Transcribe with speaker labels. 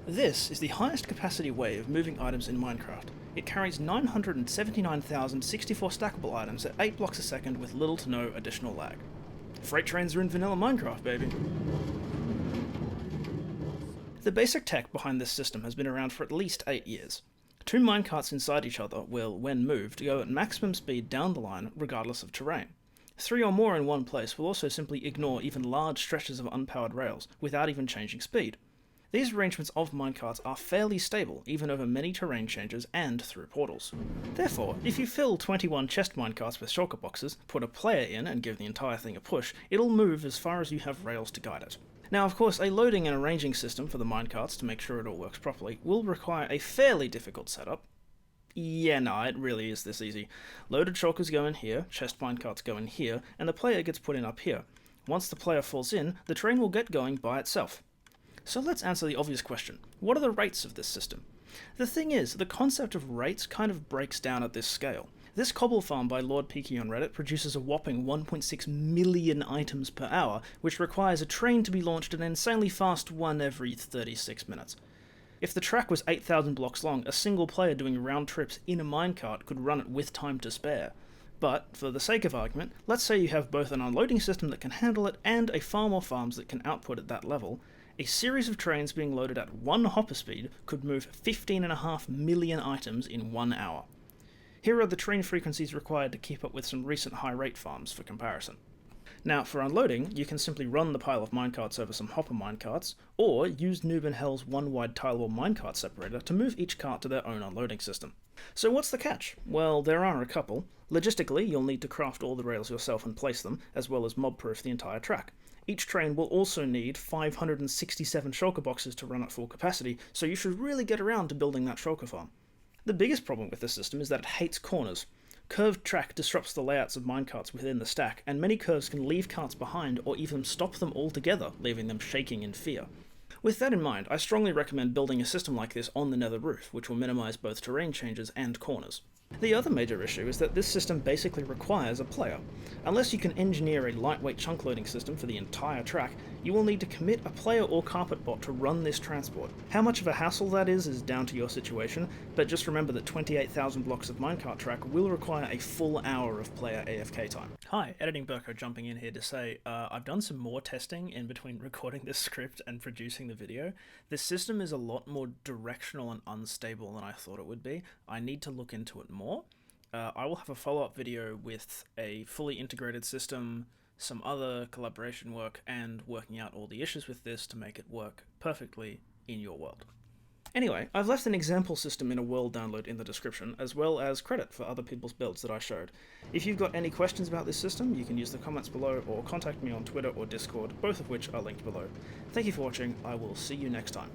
Speaker 1: This is the highest capacity way of moving items in Minecraft. It carries 979,064 stackable items at 8 blocks a second with little to no additional lag. Freight trains are in vanilla Minecraft, baby! The basic tech behind this system has been around for at least 8 years. Two minecarts inside each other will, when moved, go at maximum speed down the line regardless of terrain. 3 or more in one place will also simply ignore even large stretches of unpowered rails without even changing speed. These arrangements of minecarts are fairly stable even over many terrain changes and through portals. Therefore, if you fill 21 chest minecarts with shulker boxes, put a player in and give the entire thing a push, it'll move as far as you have rails to guide it. Now of course, a loading and arranging system for the minecarts to make sure it all works properly will require a fairly difficult setup. Yeah, no, it really is this easy. Loaded shulkers go in here, chest minecarts go in here, and the player gets put in up here. Once the player falls in, the train will get going by itself. So let's answer the obvious question. What are the rates of this system? The thing is, the concept of rates kind of breaks down at this scale. This cobble farm by Lord Peaky on Reddit produces a whopping 1.6 million items per hour, which requires a train to be launched an insanely fast one every 36 minutes. If the track was 8,000 blocks long, a single player doing round trips in a minecart could run it with time to spare. But, for the sake of argument, let's say you have both an unloading system that can handle it and a farm or farms that can output at that level. A series of trains being loaded at 1 hopper speed could move 15.5 million items in 1 hour. Here are the train frequencies required to keep up with some recent high rate farms for comparison. Now, for unloading, you can simply run the pile of minecarts over some hopper minecarts, or use Noob and Hell's one-wide tilewall minecart separator to move each cart to their own unloading system. So what's the catch? Well, there are a couple. Logistically, you'll need to craft all the rails yourself and place them, as well as mob-proof the entire track. Each train will also need 567 shulker boxes to run at full capacity, so you should really get around to building that shulker farm. The biggest problem with this system is that it hates corners. Curved track disrupts the layouts of minecarts within the stack, and many curves can leave carts behind or even stop them altogether, leaving them shaking in fear. With that in mind, I strongly recommend building a system like this on the nether roof, which will minimise both terrain changes and corners. The other major issue is that this system basically requires a player. Unless you can engineer a lightweight chunk loading system for the entire track, you will need to commit a player or carpet bot to run this transport. How much of a hassle that is down to your situation, but just remember that 28,000 blocks of minecart track will require a full hour of player AFK time. Hi, Editing Burko jumping in here to say, I've done some more testing in between recording this script and producing the video. This system is a lot more directional and unstable than I thought it would be. I need to look into it more. I will have a follow-up video with a fully integrated system, some other collaboration work, and working out all the issues with this to make it work perfectly in your world. Anyway, I've left an example system in a world download in the description, as well as credit for other people's builds that I showed. If you've got any questions about this system, you can use the comments below or contact me on Twitter or Discord, both of which are linked below. Thank you for watching, I will see you next time.